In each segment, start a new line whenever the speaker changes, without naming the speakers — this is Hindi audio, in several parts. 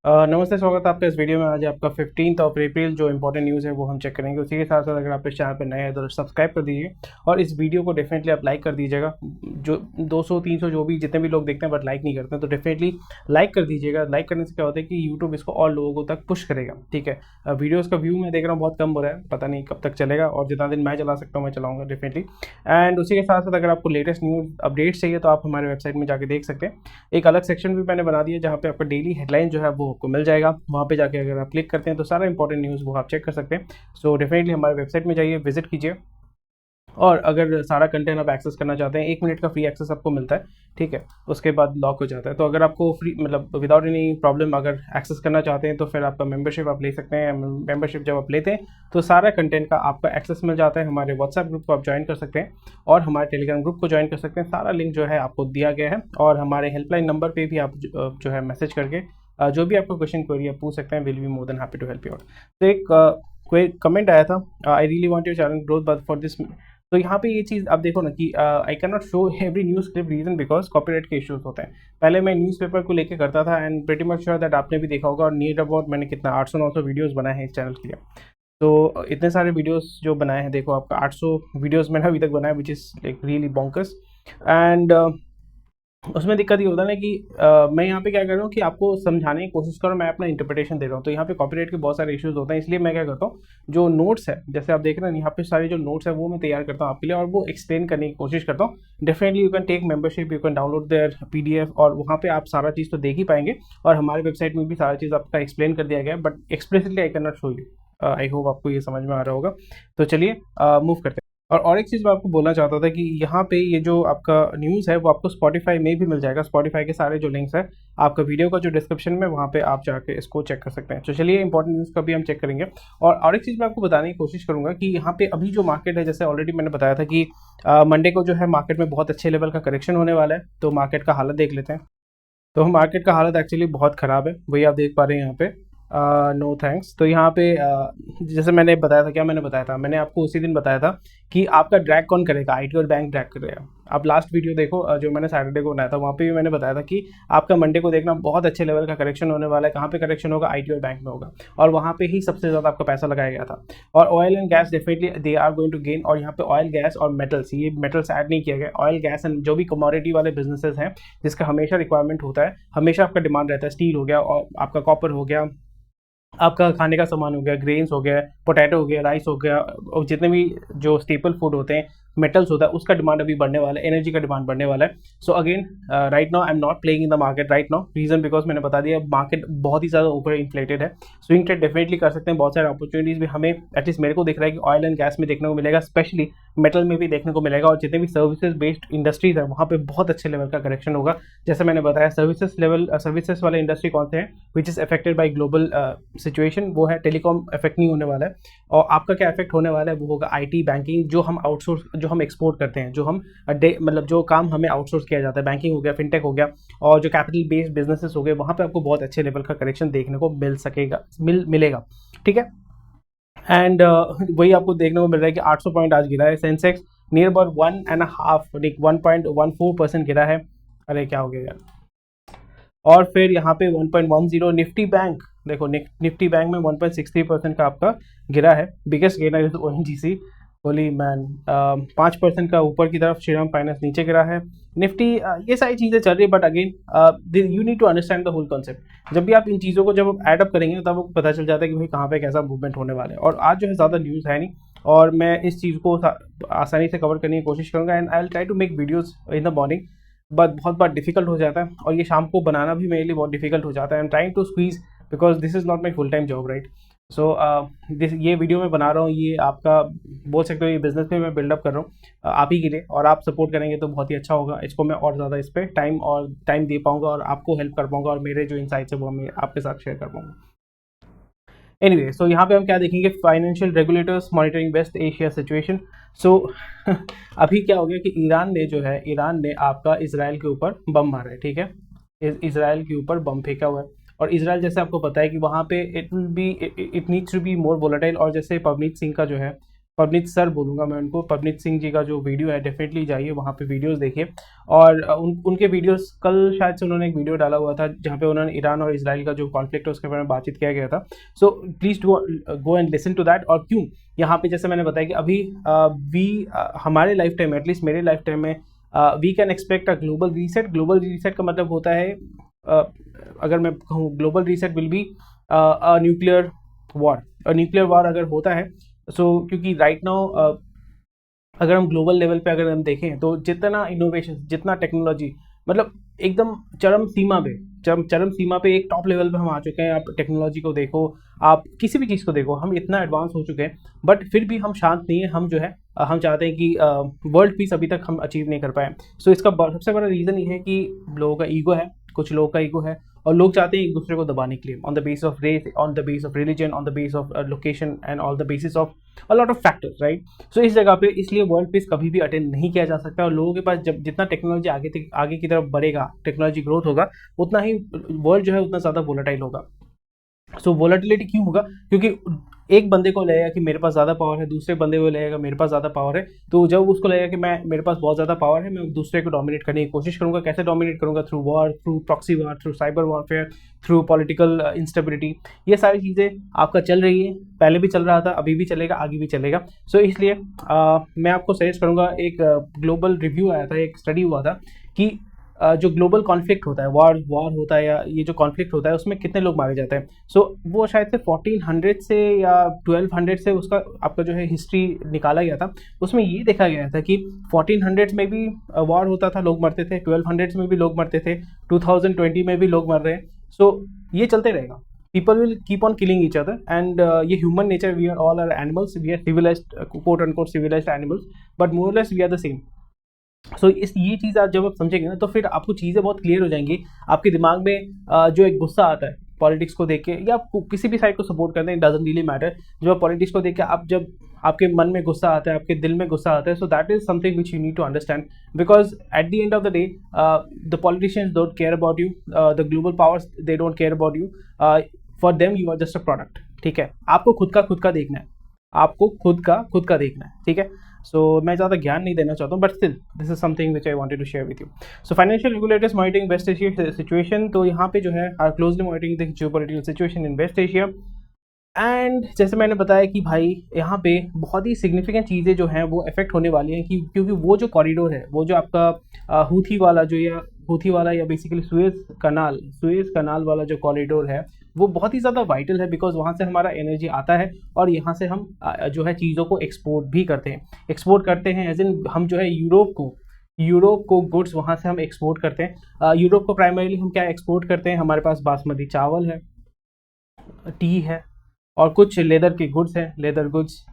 नमस्ते, स्वागत है आपका इस वीडियो में। आज आपका 15 अप्रैल जो इंपॉर्टेंट न्यूज़ है वो हम चेक करेंगे। उसी के साथ साथ अगर आप इस चैनल पर नए हैं तो सब्सक्राइब कर दीजिए और इस वीडियो को डेफिनेटली आप लाइक कर दीजिएगा। जो 200-300 जो भी जितने भी लोग देखते हैं बट लाइक नहीं करते हैं तो डेफिनेटली लाइक कर दीजिएगा। लाइक करने से क्या होता है कि यूट्यूब इसको और लोगों तक पुश करेगा। ठीक है, वीडियोज़ का व्यू मैं देख रहा हूँ बहुत कम हो रहा है, पता नहीं कब तक चलेगा, और जितना दिन मैं चला सकता हूँ मैं चलाऊँगा डेफिनेटली। एंड उसी के साथ साथ अगर आपको लेटेस्ट न्यूज़ अपडेट्स चाहिए तो आप हमारे वेबसाइट में जाके देख सकते हैं। एक अलग सेक्शन भी मैंने बना दिया जहाँ पे आपका डेली हेडलाइन जो है वो आपको मिल जाएगा। वहाँ पे जाके अगर आप क्लिक करते हैं तो सारा इंपॉर्टेंट न्यूज़ वो आप चेक कर सकते हैं। सो डेफिनेटली हमारे वेबसाइट में जाइए, विजिट कीजिए, और अगर सारा कंटेंट आप एक्सेस करना चाहते हैं 1 मिनट का फ्री एक्सेस आपको मिलता है। ठीक है, उसके बाद लॉक हो जाता है। तो अगर आपको फ्री मतलब विदाउट एनी प्रॉब्लम अगर एक्सेस करना चाहते हैं तो फिर आपका मेंबरशिप आप ले सकते हैं। मेंबरशिप जब आप लेते हैं तो सारा कंटेंट का आपका एक्सेस मिल जाता है। हमारे व्हाट्सएप ग्रुप को आप ज्वाइन कर सकते हैं और हमारे टेलीग्राम ग्रुप को ज्वाइन कर सकते हैं। सारा लिंक जो है आपको दिया गया है, और हमारे हेल्पलाइन नंबर पर भी आप जो है मैसेज करके जो भी आपको क्वेश्चन क्वेरी आप पूछ सकते हैं। Will be more than happy to help you out. तो एक कोई कमेंट आया था, I really want your channel growth but for this. तो यहाँ पे ये चीज़ आप देखो ना कि I can not show every news clip, reason because copyright के इश्यूज होते हैं। पहले मैं न्यूज़पेपर को लेकर करता था and pretty much sure that आपने भी देखा होगा, और नियर अबाउट मैंने कितना 800-900 वीडियोस बनाए हैं इस चैनल के लिए। तो इतने सारे वीडियोस जो बनाए हैं, देखो आपका 800 वीडियोस मैंने अभी तक बनाया, which is like really bonkers. And उसमें दिक्कत ये होता है ना कि मैं यहाँ पे क्या कर रहा हूँ कि आपको समझाने की कोशिश करो, मैं अपना इंटरप्रिटेशन दे रहा हूँ। तो यहाँ पे कॉपीराइट के बहुत सारे इश्यूज होते हैं, इसलिए मैं क्या करता हूँ, जो नोट्स है जैसे आप देख रहे हैं यहाँ पे सारे जो नोट्स है वो मैं तैयार करता हूँ आपके लिए, और वो एक्सप्लेन करने की कोशिश करता हूँ। Definitely you can take membership, you can download their PDF, और वहाँ पे आप सारा चीज़ तो देख ही पाएंगे। और हमारे वेबसाइट में भी सारा चीज़ आपका एक्सप्लेन कर दिया गया है, but explicitly I can not show you. I hope आपको ये समझ में आ रहा होगा। तो चलिए मूव करते हैं। और एक चीज़ मैं आपको बोलना चाहता था कि यहाँ पे ये जो आपका न्यूज़ है वो आपको स्पॉटिफाई में भी मिल जाएगा। स्पॉटिफाई के सारे जो लिंक्स है आपका वीडियो का जो डिस्क्रिप्शन में, वहाँ पे आप जाके इसको चेक कर सकते हैं। तो चलिए इंपॉर्टेंट न्यूज़ का भी हम चेक करेंगे। और एक चीज़ मैं आपको बताने की कोशिश करूँगा कि यहाँ पे अभी जो मार्केट है, जैसे ऑलरेडी मैंने बताया था कि मंडे को जो है मार्केट में बहुत अच्छे लेवल का करेक्शन होने वाला है। तो मार्केट का हालत देख लेते हैं। तो मार्केट का हालत एक्चुअली बहुत ख़राब है, वही आप देख पा रहे हैं यहाँ पे। No thanks. तो यहाँ पे जैसे मैंने बताया था, क्या मैंने बताया था, मैंने आपको उसी दिन बताया था कि आपका ड्रैग कौन करेगा, आईटी और बैंक ड्रैग करेगा। आप लास्ट वीडियो देखो जो मैंने सैटरडे को बनाया था, वहाँ पे भी मैंने बताया था कि आपका मंडे को देखना बहुत अच्छे लेवल का करेक्शन होने वाला है। कहाँ पे करेक्शन होगा, आईटी और बैंक में होगा, और वहाँ पे ही सबसे ज़्यादा आपका पैसा लगाया गया था। और oil and gas definitely they are going to gain. और यहाँ पे ऑयल गैस और मेटल्स, ये मेटल्स ऐड नहीं किया गया, ऑयल गैस एंड जो भी कमोडिटी वाले बिजनेसेस हैं जिसका हमेशा रिक्वायरमेंट होता है, हमेशा आपका डिमांड रहता है। स्टील हो गया, और आपका कॉपर हो गया, आपका खाने का सामान हो गया, ग्रेन्स हो गया, पोटैटो हो गया, राइस हो गया, और जितने भी जो स्टेपल फूड होते हैं, मेटल्स होता है, उसका डिमांड अभी बढ़ने वाला है, एनर्जी का डिमांड बढ़ने वाला है। So again right now I am not playing in the market right now, reason because मैंने बता दिया मार्केट बहुत ही ज़्यादा ओवर इन्फ्लेटेड है। स्विंग ट्रेड डेफिनेटली कर सकते हैं, बहुत सारे अपॉर्चुनिटीज़ भी हमें एटलीस्ट मेरे को दिख रहा है कि ऑयल एंड गैस में देखने को मिलेगा, स्पेशली मेटल में भी देखने को मिलेगा, और जितने भी सर्विसेज बेस्ड इंडस्ट्रीज है वहाँ पे बहुत अच्छे लेवल का करेक्शन होगा। जैसे मैंने बताया सर्विसेज वाले इंडस्ट्री कौन से हैं which is affected by global situation, वो है टेलीकॉम। इफेक्ट नहीं होने वाला है। और आपका क्या इफेक्ट होने वाला है वो होगा आईटी, बैंकिंग, जो हम आउटसोर्स, जो हम एक्सपोर्ट करते हैं, जो हम मतलब जो काम हमें आउटसोर्स किया जाता है, बैंकिंग हो गया, फिनटेक हो गया, और जो कैपिटल बेस्ड बिजनेसेस हो गए, वहाँ पे आपको बहुत अच्छे लेवल का करेक्शन देखने को मिलेगा। ठीक है, एंड वही आपको देखने को मिल रहा है कि 800 पॉइंट आज गिरा है सेंसेक्स, नियर अबाउट 1.5 1.14% गिरा है। अरे क्या हो गया यार। और फिर यहाँ पे 1.10 निफ्टी बैंक, देखो निफ्टी बैंक में 1.63% का आपका गिरा है। Biggest gainer is ONGC, Holi man. 5% का ऊपर की तरफ श्रीराम फाइनेंस नीचे गिरा है। निफ्टी ये सारी चीज़ें चल रही है, but again you need to understand the whole concept. जब भी आप इन चीज़ों को जब आप एड अप करेंगे तब आपको पता चल जाता है कि भाई कहाँ पे कैसा मूवमेंट होने वाला है। और आज जो है ज़्यादा न्यूज़ है नहीं, और मैं इस चीज़ को आसानी से कवर करने की कोशिश करूँगा, and I will try to make videos in the morning. But बहुत बार डिफिकल्ट हो जाता है, और ये शाम को बनाना भी मेरे लिए बहुत डिफिकल्ट हो जाता है। I am trying to squeeze because this is not my full time job, right. So ये वीडियो मैं बना रहा हूँ, ये आपका बोल सकते हो ये बिजनेस में मैं बिल्डअप कर रहा हूँ आप ही के लिए, और आप सपोर्ट करेंगे तो बहुत ही अच्छा होगा। इसको मैं और ज़्यादा इस पर टाइम दे पाऊँगा, और आपको हेल्प कर पाऊँगा, और मेरे जो इंसाइट्स है वो मैं आपके साथ शेयर कर पाऊँगा। एनीवे, सो यहाँ पे हम क्या देखेंगे, financial regulators monitoring West Asia situation. So अभी क्या हो गया कि ईरान ने आपका इसराइल के ऊपर बम मारा है। ठीक है, इसराइल के ऊपर बम फेंका हुआ है, और इसराइल जैसे आपको पता है कि वहाँ पे it needs to be more volatile. और जैसे पवनीत सिंह का जो है पवनीत सर बोलूँगा मैं उनको, पवनीत सिंह जी का जो वीडियो है डेफिनेटली जाइए वहाँ पे वीडियोस देखिए। और उनके वीडियोस कल शायद से उन्होंने एक वीडियो डाला हुआ था जहाँ पे उन्होंने ईरान और इजराइल का जो कॉन्फ्लिक्ट है उसके बारे में बातचीत किया गया था। So please go and listen to that. और क्यों यहाँ पे जैसे मैंने बताया कि अभी हमारे लाइफ टाइम में, एटलीस्ट मेरे लाइफ टाइम में, we can expect a global reset. Global reset का मतलब होता है अगर मैं कहूँ global reset will be a nuclear war. Nuclear war अगर होता है क्योंकि राइट नाउ अगर हम ग्लोबल लेवल पे अगर हम देखें तो जितना इनोवेशन, जितना टेक्नोलॉजी, मतलब एकदम चरम सीमा पे एक टॉप लेवल पे हम आ चुके हैं। आप टेक्नोलॉजी को देखो, आप किसी भी चीज़ को देखो, हम इतना एडवांस हो चुके हैं, बट फिर भी हम शांत नहीं है। हम जो है हम चाहते हैं कि वर्ल्ड पीस अभी तक हम अचीव नहीं कर पाए। सो इसका सबसे बड़ा रीज़न ये है कि लोगों का ईगो है, कुछ लोगों का ईगो है, और लोग चाहते हैं एक दूसरे को दबाने के लिए on the base of race, on the base of religion, on the base of location and on the basis of a lot of factors, right. So इस जगह पे इसलिए वर्ल्ड पीस कभी भी अटेंड नहीं किया जा सकता। और लोगों के पास जब जितना टेक्नोलॉजी आगे की तरफ बढ़ेगा, टेक्नोलॉजी ग्रोथ होगा, उतना ही वर्ल्ड जो है उतना ज़्यादा वोलेटाइल होगा। सो वोलेटिलिटी क्यों होगा? क्योंकि एक बंदे को लगेगा कि मेरे पास ज़्यादा पावर है, दूसरे बंदे को लगेगा मेरे पास ज़्यादा पावर है। तो जब उसको लगेगा कि मेरे पास बहुत ज़्यादा पावर है, मैं दूसरे को डोमिनेट करने की कोशिश करूँगा। कैसे डोमिनेट करूँगा? Through war, through proxy war, through cyber warfare, through political instability. ये सारी चीज़ें आपका चल रही है, पहले भी चल रहा था, अभी भी चलेगा, आगे भी चलेगा। सो इसलिए मैं आपको सजेस्ट करूँगा, एक ग्लोबल रिव्यू आया था, एक स्टडी हुआ था कि जो ग्लोबल कॉन्फ्लिक्ट होता है, वॉर होता है, या ये जो कॉन्फ्लिक्ट होता है उसमें कितने लोग मारे जाते हैं। सो वो शायद से 1400 से या 1200 से उसका आपका जो है हिस्ट्री निकाला गया था। उसमें ये देखा गया था कि 1400 में भी वॉर होता था, लोग मरते थे, 1200 में भी लोग मरते थे, 2020 में भी लोग मर रहे हैं। सो ये चलते रहेगा। People will keep on killing each other, and ये human nature, we are all are animals, we are civilized, quote unquote civilized animals, but more or less we are the same. सो ये चीज़ आप जब आप समझेंगे ना, तो फिर आपको चीज़ें बहुत क्लियर हो जाएंगी। आपके दिमाग में जो एक गुस्सा आता है पॉलिटिक्स को देख के, या आप किसी भी साइड को सपोर्ट करते हैं, डजंट रियली मैटर। जब आप पॉलिटिक्स को देख के जब आपके मन में गुस्सा आता है, आपके दिल में गुस्सा आता है, so that is something which you need to understand, because at the end of the day the politicians don't care about you, the global powers they don't care about you, for them you are just a product. ठीक है, आपको खुद का देखना है, आपको खुद का देखना है। ठीक है, सो मैं ज़्यादा ज्ञान नहीं देना चाहता हूँ, but still this is something which I wanted to share with you. So financial regulators monitoring West Asia situation. तो यहाँ पे जो है are closely monitoring the geopolitical situation in West Asia. And जैसे मैंने बताया कि भाई यहाँ पे बहुत ही सिग्निफिकेंट चीज़ें जो हैं वो इफेक्ट होने वाली हैं, क्योंकि वो जो कॉरिडोर है, वो जो आपका हूथी वाला या बेसिकली सुएज कनाल वाला जो कॉरिडोर है, वो बहुत ही ज़्यादा वाइटल है, बिकॉज वहाँ से हमारा एनर्जी आता है और यहाँ से हम जो है चीज़ों को एक्सपोर्ट भी करते हैं। एज इन हम जो है यूरोप को गुड्स वहाँ से हम एक्सपोर्ट करते हैं। यूरोप को प्राइमरीली हम क्या एक्सपोर्ट करते हैं? हमारे पास बासमती चावल है, टी है, और कुछ लेदर के गुड्स हैं, लेदर गुड्स।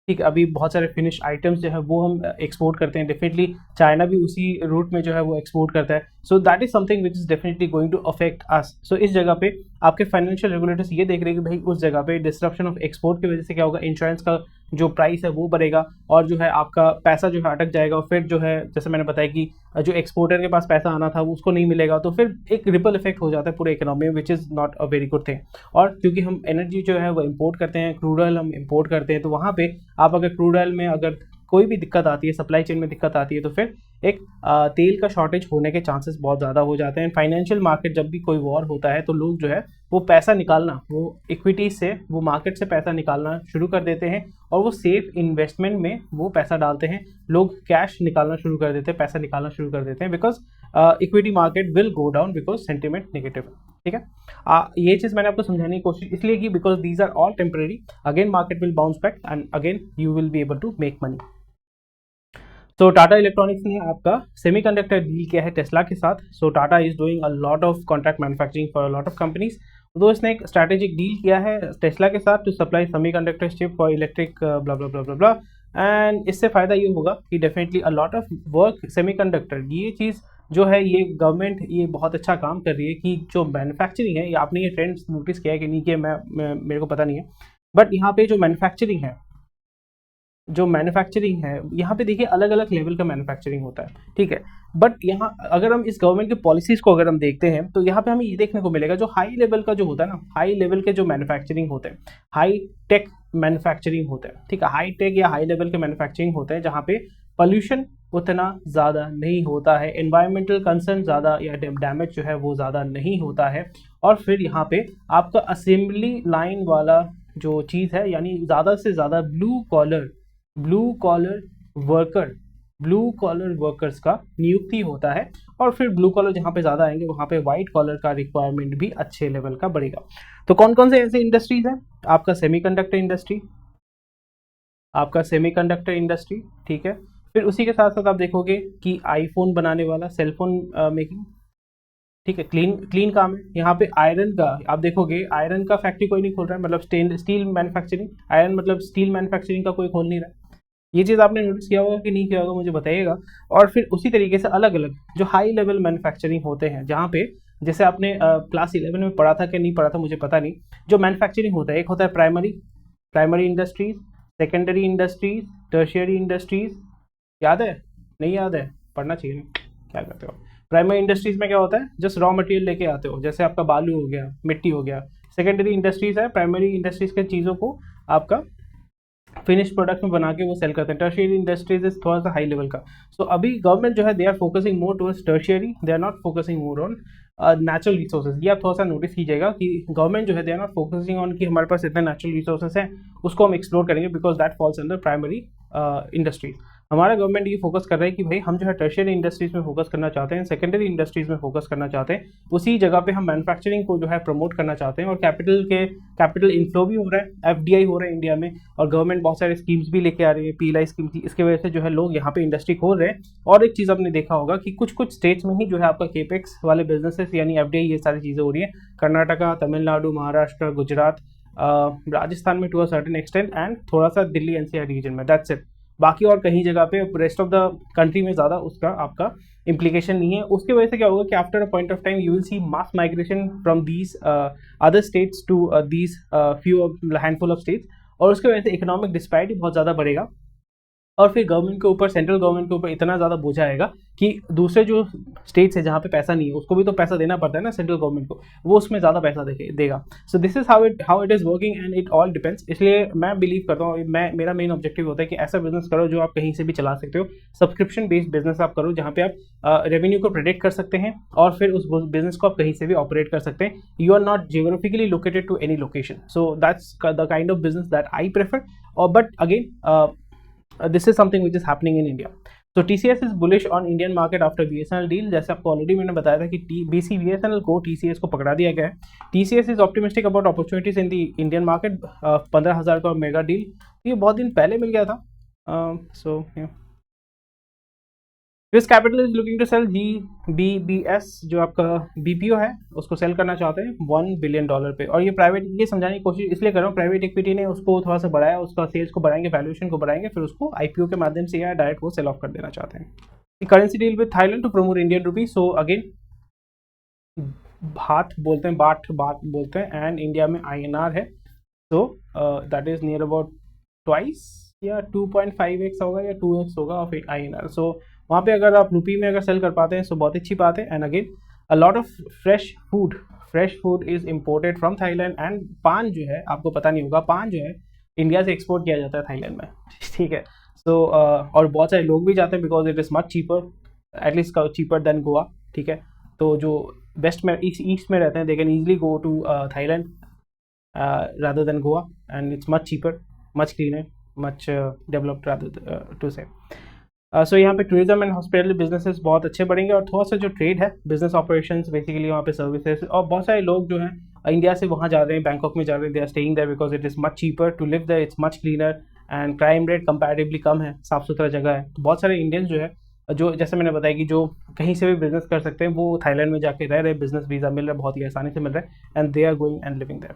ठीक है, अभी बहुत सारे फिनिश आइटम्स जो है वो हम एक्सपोर्ट करते हैं। डेफिनेटली चाइना भी उसी रूट में जो है वो एक्सपोर्ट करता है। So that is something which is definitely going to affect us. So इस जगह पे आपके फाइनेंशियल रेगुलेटर्स ये देख रहे हैं कि भाई उस जगह पे डिस्ट्रप्शन ऑफ एक्सपोर्ट की वजह से क्या होगा, इंश्योरेंस का जो प्राइस है वो बढ़ेगा, और जो है आपका पैसा जो है अटक जाएगा, और फिर जो है जैसे मैंने बताया कि जो एक्सपोर्टर के पास पैसा आना था वो उसको नहीं मिलेगा, तो फिर एक रिपल इफेक्ट हो जाता है पूरे इकोनॉमी में, which is not a very good thing. और क्योंकि हम एनर्जी जो है वो इम्पोर्ट करते हैं, क्रूड ऑयल हम इम्पोर्ट करते हैं, तो वहाँ पे आप अगर क्रूड ऑयल में अगर कोई भी दिक्कत आती है, सप्लाई चेन में दिक्कत आती है, तो फिर एक तेल का शॉर्टेज होने के चांसेस बहुत ज़्यादा हो जाते हैं। फाइनेंशियल मार्केट, जब भी कोई वॉर होता है तो लोग जो है वो पैसा निकालना, वो इक्विटी से, वो मार्केट से पैसा निकालना शुरू कर देते हैं, और वो सेफ इन्वेस्टमेंट में वो पैसा डालते हैं। लोग कैश निकालना शुरू कर देते हैं, पैसा निकालना शुरू कर देते हैं, because equity market will go down because sentiment negative है। ठीक है, ये चीज़ मैंने आपको समझाने की कोशिश इसलिए की, because these are all temporary. Again market will bounce back and again you will be able to make money. तो टाटा इलेक्ट्रॉनिक्स ने आपका सेमीकंडक्टर डील किया है टेस्ला के साथ। So Tata is doing a lot of contract manufacturing for a lot of companies. तो इसने एक स्ट्रैटेजिक डील किया है टेस्ला के साथ to supply semiconductor chip for electric bla bla bla bla bla. And इससे फ़ायदा ये होगा कि definitely a lot of work semiconductor, ये चीज़ जो है ये गवर्नमेंट ये बहुत अच्छा काम कर रही है कि जो मैन्युफैक्चरिंग है, ये आपने ये ट्रेंड नोटिस किया है कि नहीं किया, मेरे को पता नहीं है, बट यहाँ पे जो मैन्युफैक्चरिंग है, यहाँ पे देखिए अलग अलग लेवल का मैन्युफैक्चरिंग होता है। ठीक है, बट यहाँ अगर हम इस गवर्नमेंट के पॉलिसीज़ को अगर हम देखते हैं तो यहाँ पे हमें ये देखने को मिलेगा, जो हाई लेवल का जो होता है ना, हाई लेवल के जो मैन्युफैक्चरिंग होते हैं, हाई टेक मैन्युफैक्चरिंग होते हैं, ठीक है, हाई टेक या हाई लेवल के मैन्युफैक्चरिंग होते हैं जहाँ पे पोल्यूशन उतना ज़्यादा नहीं होता है, एनवायरमेंटल कंसर्न ज़्यादा या डैमेज जो है वो ज़्यादा नहीं होता है। और फिर यहाँ पे आपका असेंबली लाइन वाला जो चीज़ है, यानी ज़्यादा से ज़्यादा ब्लू कॉलर वर्कर्स का नियुक्ति होता है। और फिर ब्लू कॉलर जहाँ पे ज़्यादा आएंगे वहाँ पे वाइट कॉलर का रिक्वायरमेंट भी अच्छे लेवल का बढ़ेगा। तो कौन कौन से ऐसे इंडस्ट्रीज हैं? आपका सेमीकंडक्टर इंडस्ट्री, ठीक है। फिर उसी के साथ साथ आप देखोगे कि आईफोन बनाने वाला, सेलफोन मेकिंग, ठीक है, क्लीन काम है। यहाँ पे आयरन का आप देखोगे, आयरन का फैक्ट्री कोई नहीं खोल रहा है, मतलब स्टील मैन्युफैक्चरिंग, आयरन मतलब स्टील मैन्युफैक्चरिंग का कोई खोल नहीं रहा है। ये चीज़ आपने नोटिस किया होगा कि नहीं किया होगा, मुझे बताइएगा। और फिर उसी तरीके से अलग अलग जो हाई लेवल मैन्युफैक्चरिंग होते हैं, जहाँ पे जैसे आपने क्लास 11 में पढ़ा था कि नहीं पढ़ा था मुझे पता नहीं, जो मैन्युफैक्चरिंग होता है, एक होता है primary industries, secondary industries, tertiary industries. याद है? नहीं याद है? पढ़ना चाहिए ना, क्या करते हो। प्राइमरी इंडस्ट्रीज में क्या होता है, जस्ट रॉ मटेरियल लेके आते हो, जैसे आपका बालू हो गया, मिट्टी हो गया। सेकेंडरी इंडस्ट्रीज है, प्राइमरी इंडस्ट्रीज के चीज़ों को आपका फिनिश प्रोडक्ट में बना के वो सेल करते हैं। टर्शियरी इंडस्ट्रीज इज थोड़ा सा हाई लेवल का। सो अभी गवर्नमेंट जो है they are focusing more towards tertiary, they are not focusing more on natural resources. ये आप थोड़ा सा नोटिस कीजिएगा कि गवर्नमेंट जो है they are not focusing on कि हमारे पास इतने नेचुरल रिसोर्सेज हैं उसको हम एक्सप्लोर करेंगे, because that falls under primary industries. हमारा गवर्नमेंट ये फोकस कर रहा है कि भाई हम जो है टर्शियरी इंडस्ट्रीज में फोकस करना चाहते हैं, सेकेंडरी इंडस्ट्रीज में फोकस करना चाहते हैं, उसी जगह पे हम मैन्युफैक्चरिंग को जो है प्रमोट करना चाहते हैं। और कैपिटल इनफ्लो भी हो रहा है, एफडीआई हो रहा है इंडिया में, और गवर्नमेंट बहुत सारे स्कीम्स भी लेके आ रही है, पीएलआई स्कीम की। इसके वजह से जो है लोग यहाँ पे इंडस्ट्री खोल रहे हैं। और एक चीज़ आपने देखा होगा कि कुछ स्टेट्स में ही जो है आपका केपेक्स वाले बिजनेसेस यानी एफडीआई ये सारी चीज़ें हो रही है। कर्नाटका, तमिलनाडु, महाराष्ट्र, गुजरात, राजस्थान में to a certain extent, and थोड़ा सा दिल्ली एनसीआर रीजन में, दैट्स इट। बाकी और कहीं जगह पे रेस्ट ऑफ द कंट्री में ज़्यादा उसका आपका इम्प्लीकेशन नहीं है। उसके वजह से क्या होगा कि after a point of time you will see mass migration from these other states to these few handful of states, और उसके वजह से इकोनॉमिक डिस्पैरिटी बहुत ज़्यादा बढ़ेगा। और फिर गवर्नमेंट के ऊपर, सेंट्रल गवर्नमेंट के ऊपर इतना ज़्यादा बोझ आएगा कि दूसरे जो स्टेट्स है जहाँ पे पैसा नहीं है उसको भी तो पैसा देना पड़ता है ना सेंट्रल गवर्नमेंट को, वो उसमें ज़्यादा पैसा देगा। सो this is how it is working and it all depends. इसलिए मैं बिलीव करता हूँ, मेरा मेन ऑब्जेक्टिव होता है कि ऐसा बिजनेस करो जो आप कहीं से भी चला सकते हो। सब्सक्रिप्शन बेस्ड बिजनेस आप करो जहाँ पे आप रेवेन्यू को प्रेडिक्ट कर सकते हैं, और फिर उस बिजनेस को आप कहीं से भी ऑपरेट कर सकते हैं। You are not geographically located to any location, so that's the kind of business that I prefer. और but again this is something which is happening in India. So TCS is bullish on Indian market after BSNL deal। जैसे आपको ऑलरेडी मैंने बताया था कि BSNL को TCS को पकड़ा दिया गया है। TCS is optimistic about opportunities in the Indian market। 15,000 का मेगा डील ये बहुत दिन पहले मिल गया था। So yeah। Risk capital is looking to sell BBS जो आपका BPO है उसको सेल करना चाहते हैं $1 बिलियन पे। और ये प्राइवेट, ये समझाने की कोशिश इसलिए कर रहा हूँ, प्राइवेट इक्विटी ने उसको थोड़ा सा बढ़ाया, उसका सेल्स को बढ़ाएंगे, वैल्यूएशन को बढ़ाएंगे, फिर उसको IPO के माध्यम से या डायरेक्ट वो सेल ऑफ कर देना चाहते हैं। Currency deal with Thailand to promote Indian rupee. So again बात बोलते हैं एंड इंडिया में INR है, so that is near about twice या 2.5x होगा या 2x होगा ऑफ INR। सो वहाँ पे अगर आप रुपी में अगर सेल कर पाते हैं तो बहुत अच्छी बात है। And again a lot of fresh food is imported from Thailand. And पान जो है, आपको पता नहीं होगा, पान जो है इंडिया से एक्सपोर्ट किया जाता है थाईलैंड में, ठीक है। सो और बहुत सारे लोग भी जाते हैं because it is much cheaper, at least cheaper than Goa, ठीक है। तो जो वेस्ट में ईस्ट में रहते हैं they can easily go to Thailand rather than Goa, and it's much cheaper, much cleaner, much developed rather to say। सो यहाँ पे टूरिज्म एंड हॉस्पिटल बिजनेसेस बहुत अच्छे बढ़ेंगे, और थोड़ा सा जो ट्रेड है, बिजनेस ऑपरेशंस, बेसिकली वहाँ पे सर्विसेज, और बहुत सारे लोग जो हैं इंडिया से वहाँ जा रहे हैं, बैंकॉक में जा रहे हैं, they are staying there because it is much cheaper to live there, it's much cleaner, and crime rate comparatively कम है, साफ सुथरा जगह है। तो बहुत सारे इंडियंस जो है, जो जैसे मैंने बताया कि जो कहीं से भी बिजनेस कर सकते हैं, वो थाईलैंड में जाके रह रहे, बिजनेस वीज़ा मिल रहा है, बहुत ही आसानी से मिल रहा है, and they are going and living there.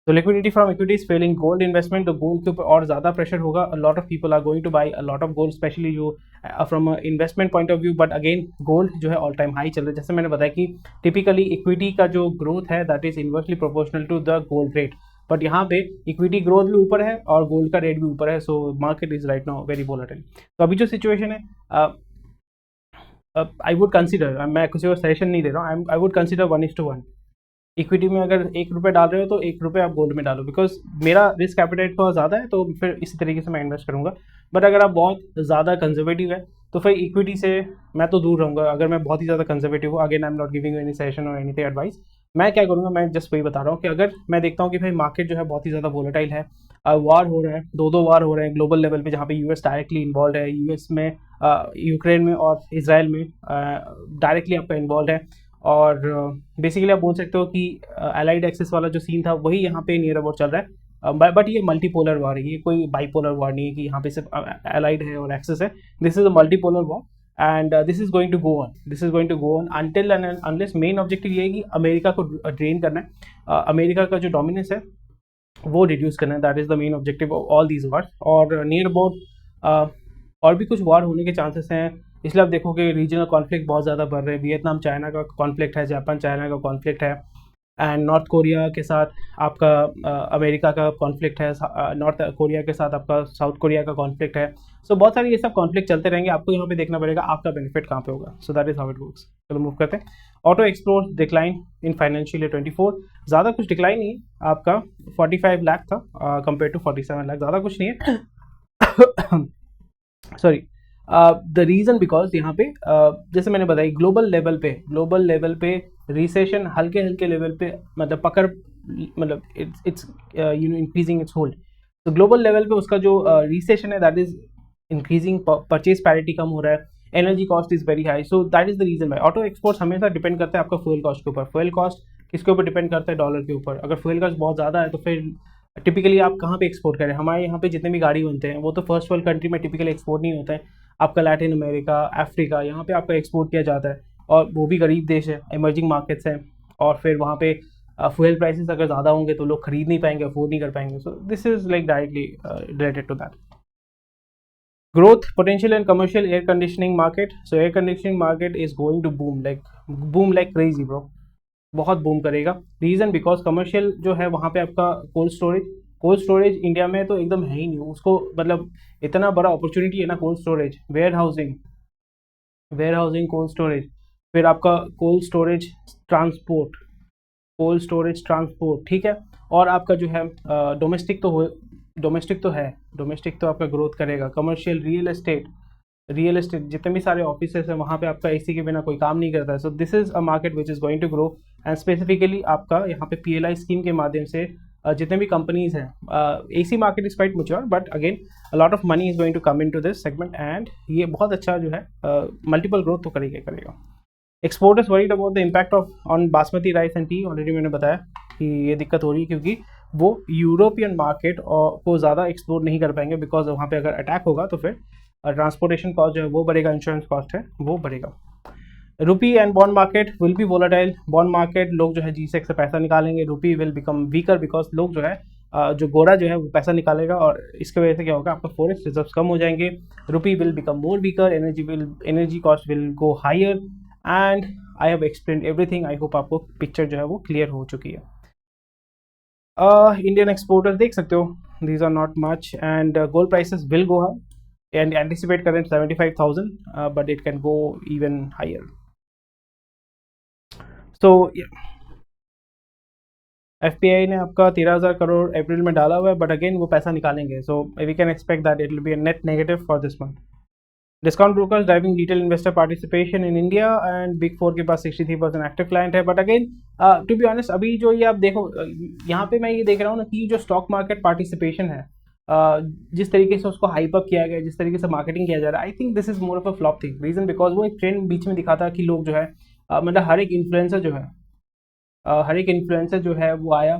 तो liquidity from equities falling, gold investment, तो गोल्ड के ऊपर और ज़्यादा प्रेशर होगा। A lot of people are going to buy a lot of gold, specially जो from investment point of view. But again gold जो है ऑल टाइम हाई चल रहा है। जैसे मैंने बताया कि टिपिकली इक्विटी का जो ग्रोथ है that is inversely proportional to the gold rate, but यहाँ पे इक्विटी ग्रोथ भी ऊपर है और गोल्ड का रेट भी ऊपर है। So market is right now very volatile. तो अभी जो सिचुएशन है, आई वुड कंसिडर, मैं किसी को सजेशन नहीं दे रहा हूँ, आई वुड कंसिडर 1:1 इक्विटी में अगर 1 रुपये डाल रहे हो तो 1 रुपये आप गोल्ड में डालो, बिकॉज मेरा रिस्क एपेटाइट थोड़ा ज़्यादा है तो फिर इसी तरीके से मैं इन्वेस्ट करूँगा। बट अगर आप बहुत ज़्यादा कंजर्वेटिव है तो फिर इक्विटी से मैं तो दूर रहूँगा। अगर मैं बहुत ही ज़्यादा कंजर्वेटिव हूँ, again I am not giving any suggestion और एनीथिंग एडवाइस, मैं क्या करूँगा, मैं जस्ट वही बता रहा हूँ कि अगर मैं देखता हूँ कि भाई मार्केट जो है बहुत ही ज़्यादा वोलेटाइल है, वार हो रहा है, दो वार हो रहे हैं ग्लोबल लेवल पे जहाँ पे यूएस डायरेक्टली इन्वॉल्व है, यूएस में यूक्रेन में और इसराइल में डायरेक्टली आपका इन्वॉल्व है, और बेसिकली आप बोल सकते हो कि एलाइड एक्सिस वाला जो सीन था वही यहाँ पे नियर अबाउट चल रहा है। बट ये मल्टीपोलर वॉर है, ये कोई बाइपोलर वॉर नहीं है कि यहाँ पे सिर्फ एलाइड है और एक्सिस है। This is a multipolar war and this is going to go on, this is going to go on until and unless main objective ये है कि अमेरिका को ड्रेन करना है, अमेरिका का जो डोमिनेंस है वो रिड्यूस करना है। That is the main objective of all these wars. और नियर अबाउट और भी कुछ वार होने के चांसेस हैं, इसलिए आप देखोगे रीजनल कॉन्फ्लिक्ट बहुत ज़्यादा बढ़ रहे हैं। वियतनाम चाइना का कॉन्फ्लिक्ट है, जापान चाइना का कॉन्फ्लिक्ट है, एंड नॉर्थ कोरिया के साथ आपका अमेरिका का कॉन्फ्लिक्ट है, नॉर्थ कोरिया के साथ आपका साउथ कोरिया का कॉन्फ्लिक्ट है। सो बहुत सारे ये सब कॉन्फ्लिक्ट चलते रहेंगे, आपको यहाँ पे देखना पड़ेगा आपका बेनिफिट कहाँ पे होगा। सो that is how it works. चलो मूव करते हैं। Auto explore decline in financial year 24, ज़्यादा कुछ डिक्लाइन नहीं है, आपका 45 लाख था कंपेयर टू 47 लाख, ज़्यादा कुछ नहीं है। सॉरी, द रीज़न बिकॉज यहाँ पे जैसे मैंने बताया ग्लोबल लेवल पे रिसेशन हल्के हल्के लेवल पे मतलब पकड़, मतलब it's you know increasing its hold. तो ग्लोबल लेवल पे उसका जो रिसेशन है that is increasing, purchase parity कम हो रहा है, energy cost is very high. So that is the reason why auto exports हमेशा डिपेंड करता है आपका फ्यूल कॉस्ट के ऊपर। फ्यूल कॉस्ट किसके ऊपर डिपेंड करता है? डॉलर के ऊपर। अगर फ्यूल कॉस्ट बहुत ज़्यादा है तो फिर टिपिकली आप कहाँ पे एक्सपोर्ट करें? हमारे यहाँ पे जितने भी गाड़ी बनते हैं वो तो फर्स्ट वर्ल्ड कंट्री में टिपिकली एक्सपोर्ट नहीं होता है, आपका लैटिन अमेरिका, अफ्रीका, यहाँ पे आपका एक्सपोर्ट किया जाता है, और वो भी गरीब देश है, इमर्जिंग मार्केट्स हैं, और फिर वहाँ पे फ्यूल प्राइसेस अगर ज़्यादा होंगे तो लोग खरीद नहीं पाएंगे, अफोर्ड नहीं कर पाएंगे। So this is like directly related to that. Growth potential in commercial air conditioning market. So air conditioning market is going to boom like crazy bro, बहुत बूम करेगा। रीज़न बिकॉज कमर्शियल जो है वहाँ पे आपका कोल्ड स्टोरेज इंडिया में तो एकदम है ही नहीं, उसको मतलब इतना बड़ा अपॉर्चुनिटी है ना cold storage, warehousing cold storage, फिर आपका कोल्ड स्टोरेज ट्रांसपोर्ट, ठीक है। और आपका जो है डोमेस्टिक तो आपका ग्रोथ करेगा। कमर्शियल रियल एस्टेट जितने भी सारे ऑफिसेस हैं वहाँ पे आपका एसी के बिना कोई काम नहीं करता है। So this is a market which is going to grow, and specifically आपका यहाँ पे PLI स्कीम के माध्यम से जितने भी कंपनीज हैं, AC market is quite mature but again a lot of money is going to come in to this segment, and ये बहुत अच्छा जो है मल्टीपल ग्रोथ तो करेगा। Exporters worried about the impact on basmati rice and tea. Already मैंने बताया कि ये दिक्कत हो रही है क्योंकि वो यूरोपियन मार्केट को ज़्यादा एक्सप्लोर नहीं कर पाएंगे, बिकॉज वहाँ पे अगर अटैक होगा तो फिर ट्रांसपोर्टेशन कॉस्ट जो है वो बढ़ेगा, इंश्योरेंस कॉस्ट है वो बढ़ेगा। Rupee and bond market will B volatile. Bond market लोग जो है GSEC से पैसा निकालेंगे, रुपी विल बिकम वीकर बिकॉज लोग जो है जो गोरा जो है वो पैसा निकालेगा, और इसके वजह से क्या होगा, आपका फॉरेक्स रिजर्व कम हो जाएंगे। Rupee will become more weaker, energy cost will go higher, and I have explain everything. I hope आपको पिक्चर जो है वो क्लियर हो चुकी है। इंडियन एक्सपोर्टर्स देख सकते हो, these are not much, and gold prices will go high and anticipate current 75,000, but it can go even higher. So yeah, FPI ने आपका 13,000 करोड़ अप्रैल में डाला हुआ है, बट अगेन वो पैसा निकालेंगे, so we can expect that it will be a net negative for this month. Discount brokers driving retail investor participation in India, and Big Four के पास 63% एक्टिव क्लाइंट है, but again to be honest अभी जो ये आप देखो यहाँ पे मैं ये देख रहा हूँ ना कि जो स्टॉक मार्केट पार्टिसिपेशन है, जिस तरीके से उसको हाइप अप किया गया, जिस तरीके से मार्केटिंग किया जा रहा है, I think this is more of a flop thing. Reason because वो एक ट्रेंड बीच में दिखा था कि लोग जो है मतलब हर एक इन्फ्लुएंसर जो है वो आया।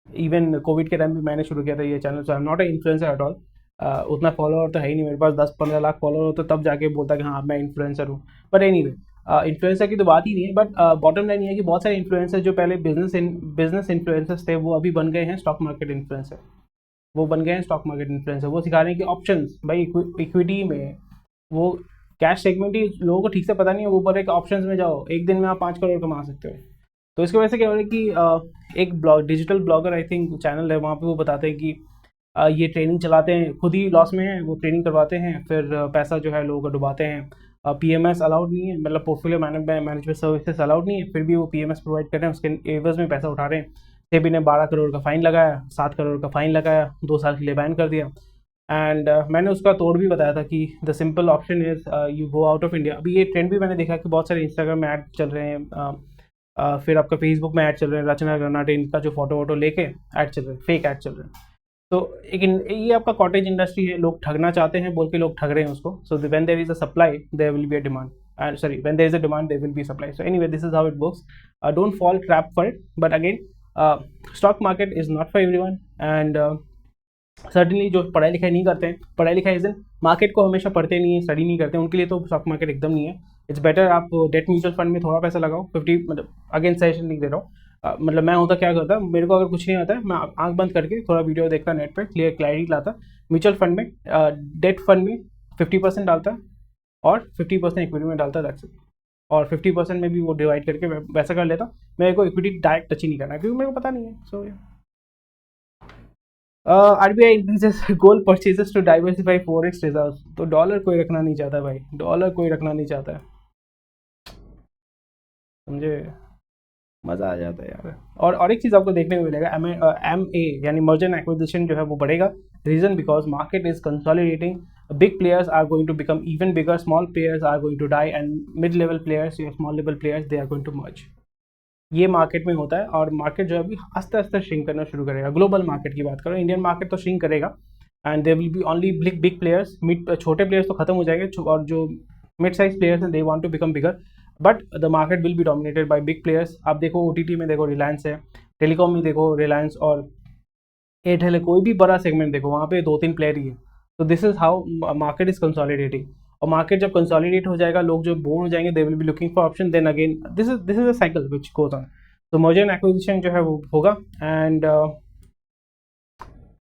इवन कोविड के टाइम भी मैंने शुरू किया था ये channel, so I am not a influencer at all. उतना फॉलोअर तो है ही नहीं मेरे पास, 10-15 लाख फॉलोअर हो तो तब जाके बोलता कि हाँ मैं इन्फ्लुएंसर हूँ। बट एनीवे इन्फ्लुएंसर की तो बात ही नहीं है, बट बॉटम लाइन ये है कि बहुत सारे इन्फ्लुएंसर जो पहले बिजनेस इन्फ्लुएंसर्स थे वो अभी बन गए हैं स्टॉक मार्केट इन्फ्लुएंसर। वो सिखा रहे हैं कि ऑप्शंस भाई इक्विटी में वो कैश सेगमेंट ही लोगों को ठीक से पता नहीं है, वो ऊपर एक ऑप्शंस में जाओ, एक दिन में आप 5 करोड़ कमा सकते हो। तो इसकी वजह से क्या हो रहा है कि एक digital blogger I think channel है, वहाँ पे वो बताते हैं कि ये ट्रेनिंग चलाते हैं, खुद ही लॉस में है, वो ट्रेनिंग करवाते हैं, फिर पैसा जो है लोगों को डुबाते हैं, PMS अलाउड नहीं है, मतलब पोर्टफोलियो मैनेजमेंट सर्विसेज अलाउड नहीं है, फिर भी वो PMS प्रोवाइड कर रहे हैं, उसके एवज में पैसा उठा रहे हैं। सेबी ने 12 करोड़ का फाइन लगाया, 7 करोड़ का फाइन लगाया, 2 साल के लिए बैन कर दिया। एंड मैंने उसका तोड़ भी बताया था कि the simple option is you go out of India. अभी ये ट्रेंड भी मैंने देखा कि बहुत सारे इंस्टाग्राम में ऐड चल रहे हैं, फिर आपका फेसबुक में ऐड चल रहे हैं, रचना कर्नाटे इनका जो फोटो वोटो लेके ऐड चल रहे हैं, फेक ऐड चल रहे हैं। तो एक ये आपका कॉटेज इंडस्ट्री है, लोग ठगना चाहते हैं बोल के लोग ठग रहे हैं उसको। So when there is a supply there will be a demand, and sorry when there is a demand there will be supply. So anyway this is how it works, don't fall trap for it. But again stock market is not for everyone, and certainly जो पढ़ाई लिखाई नहीं करते हैं, पढ़ाई लिखाई इज इन मार्केट को हमेशा पढ़ते नहीं है, स्टडी नहीं करते हैं, उनके लिए तो स्टॉक मार्केट एकदम नहीं है। इट्स बेटर आप डेट म्यूचुअल फंड में थोड़ा पैसा लगाओ, 50, मतलब अगेन सजेशन नहीं दे रहा हूँ, मतलब मैं होता क्या करता, मेरे को अगर कुछ नहीं आता है मैं आंख बंद करके थोड़ा वीडियो देखता नेट पे, क्लैरिटी लाता। म्यूचुअल फंड में, डेट फंड में 50% डालता और 50% इक्विटी में डालता, दैट्स इट। और 50% में भी वो डिवाइड करके मैं वैसा कर लेता। मेरे को इक्विटी डायरेक्ट टच ही नहीं करना क्योंकि मेरे को पता नहीं है। सो RBI increases gold purchases to diversify forex reserves। तो डॉलर कोई रखना नहीं चाहता भाई, डॉलर कोई रखना नहीं चाहता है, समझे, मज़ा आ जाता है यार। और एक चीज़ आपको देखने को मिलेगा, MA यानी मर्जर एंड एक्विजिशन जो है वो बढ़ेगा। Reason because market is consolidating, big players are going to become even bigger, small players are going to die, and mid level players या small level players they are going to merge. ये मार्केट में होता है, और मार्केट जो है अभी आस्ते आस्ते श्रिंक करना शुरू करेगा। ग्लोबल मार्केट की बात करो, इंडियन मार्केट तो श्रिंक करेगा, and there will be only big players. छोटे प्लेयर्स तो खत्म हो जाएंगे, और जो मिड साइज प्लेयर्स हैं they want to become bigger, but the market will be dominated by big players. आप देखो OTT में देखो रिलायंस है, टेलीकॉम में देखो रिलायंस और एयरटेल है, कोई भी बड़ा सेगमेंट देखो वहाँ पे 2-3 प्लेयर ही है। तो this is how market is consolidating. और मार्केट जब कंसोलिडेट हो जाएगा, लोग जो बोर हो जाएंगे, they will be looking for option, then again this is a cycle which goes on. तो मर्जर एंड एक्विजिशन जो है वो होगा, and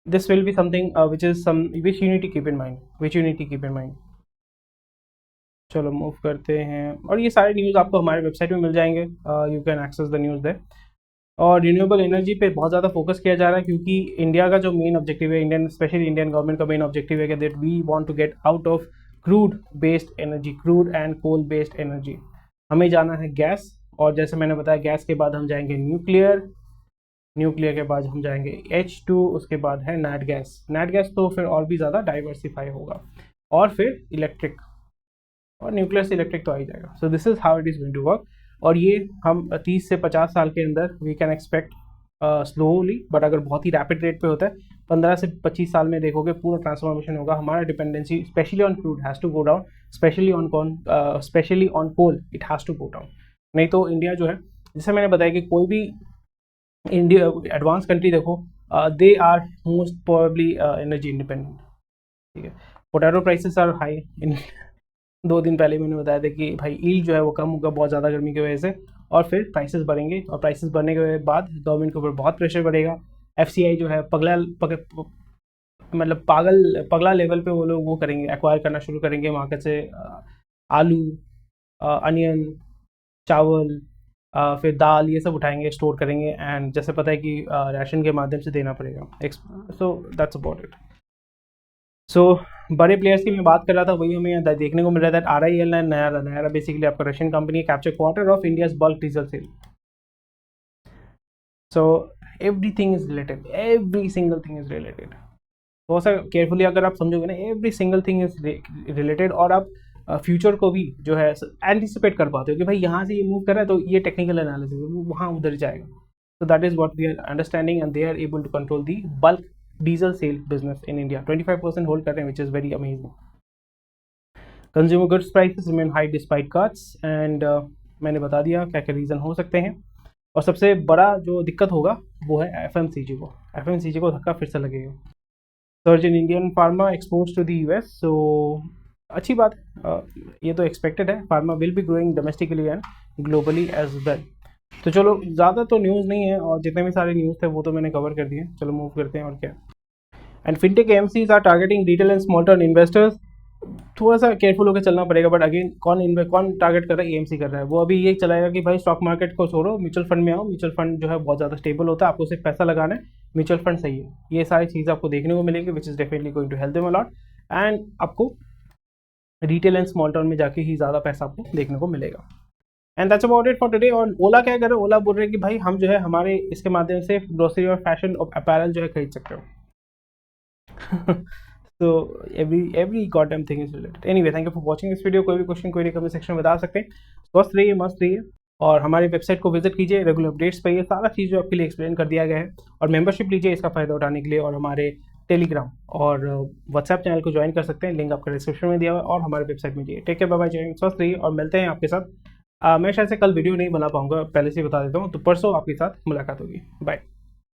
this will be something which is some which you need to keep in mind. चलो मूव करते हैं, और ये सारे न्यूज़ आपको हमारे वेबसाइट में मिल जाएंगे, you can access the news there. और रिन्यूएबल एनर्जी पे बहुत ज़्यादा फोकस किया जा रहा है, क्योंकि इंडिया का जो मेन ऑब्जेक्टिव है, स्पेशली इंडियन गवर्नमेंट का मेन ऑब्जेक्टिव है कि that we want to get out of crude based energy, crude and coal based energy. हमें जाना है गैस, और जैसे मैंने बताया गैस के बाद हम जाएंगे न्यूक्लियर के बाद हम जाएंगे H2, उसके बाद है नैट गैस तो फिर और भी ज़्यादा डाइवर्सिफाई होगा, और फिर इलेक्ट्रिक, और न्यूक्लियर से इलेक्ट्रिक तो आ ही जाएगा। So this is how it is going to work. और ये हम 30 से 50 साल के अंदर we can expect slowly, but अगर बहुत ही रैपिड रेट पे होता है 15 से 25 साल में देखोगे पूरा ट्रांसफॉर्मेशन होगा। हमारा dependency specially on crude has to go down, specially on coal it has to go down. नहीं तो इंडिया जो है, जैसे मैंने बताया कि कोई भी इंडिया एडवांस कंट्री देखो, they are most probably energy independent, ठीक है। Potato prices are high in 2 दिन पहले मैंने बताया था कि भाई ईल्ड जो है वो कम होगा बहुत ज़्यादा गर्मी की वजह से, और फिर प्राइसेस बढ़ेंगे, और प्राइसेस बढ़ने के बाद गवर्नमेंट के ऊपर बहुत प्रेशर बढ़ेगा। FCI जो है मतलब पगला लेवल पे वो लोग वो करेंगे, एक्वायर करना शुरू करेंगे मार्केट से आलू, अनियन, चावल, फिर दाल, ये सब उठाएंगे, स्टोर करेंगे, एंड जैसे पता है कि राशन के माध्यम से देना पड़ेगा। So that's about it. So बड़े प्लेयर्स की मैं बात कर रहा था, वही हमें यहाँ देखने को मिल रहा था। RIL है, नयारा बेसिकली आपका रशियन कंपनी है, capture quarter of India's bulk diesel sale. So everything is related, every single thing is related. थोड़ा सा केयरफुली अगर आप समझोगे ना, every single thing is related, और आप फ्यूचर को भी जो है एंटिसिपेट कर पाते हो कि भाई यहाँ से ये मूव कर रहा है तो ये टेक्निकल एनालिसिस वहाँ उधर जाएगा। So that is what we are understanding, and they are able to control the bulk diesel sale business in India. 25% hold कर रहे हैं, which is very amazing. Consumer goods prices remain high despite cuts, and मैंने बता दिया क्या क्या रीज़न हो सकते हैं। और सबसे बड़ा जो दिक्कत होगा वो है FMCG को धक्का फिर से लगेगा। Surge in Indian pharma exports to the US, सो अच्छी बात है, ये तो एक्सपेक्टेड है। Pharma will be growing domestically and globally as well. तो चलो ज़्यादा तो न्यूज़ नहीं है, और जितने भी सारे न्यूज़ थे वो तो मैंने कवर कर दिए। चलो मूव करते हैं, और क्या। And fintech AMCs are targeting retail and small term investors. थोड़ा सा केयरफुल होकर चलना पड़ेगा, बट अगेन कौन टारगेट कर रहा है, AMC कर रहा है। वो अभी ये चलाएगा कि भाई स्टॉक मार्केट को छोड़ो, म्यूचुअल फंड में आओ। म्यूचुअल फंड जो है बहुत ज़्यादा स्टेबल होता है, आपको सिर्फ पैसा लगाना है, म्यूचुअल फंड सही है। ये सारी चीज़ आपको देखने को मिलेंगी, which is definitely going to help them a lot. And आपको रिटेल एंड स्मॉल टाउन में जाके ही ज़्यादा पैसा आपको देखने को मिलेगा। And that's about it for today. और ओला क्या करे, ओला बोल रहे हैं कि भाई हम जो है हमारे इसके माध्यम से ग्रोसरी और फैशन और अपैरल जो है खरीद सकते हो। तो every goddamn thing is related. Anyway, thank you for watching this video. कोई भी क्वेश्चन कोई कमेंट सेक्शन में बता सकते हैं। स्वस्थ रहिए, मस्त रहिए, और हमारी वेबसाइट को विजिट कीजिए, रेगुलर अपडेट्स पाइए, सारा चीज़ जो आपके लिए एक्सप्लेन कर दिया गया है। और मेंबरशिप लीजिए इसका फ़ायदा उठाने के लिए, और हमारे टेलीग्राम और व्हाट्सएप चैनल को ज्वाइन कर सकते हैं, लिंक आपका डिस्क्रिप्शन में दिया हुआ है, और हमारे वेबसाइट में जाइए। टेक केयर, बाय बाय, जय हिंद, स्वस्थ रहिए, और मिलते हैं आपके साथ। मैं शायद से कल वीडियो नहीं बना पाऊंगा, पहले से ही बता देता हूँ, तो परसों आपके साथ मुलाकात होगी। बाय।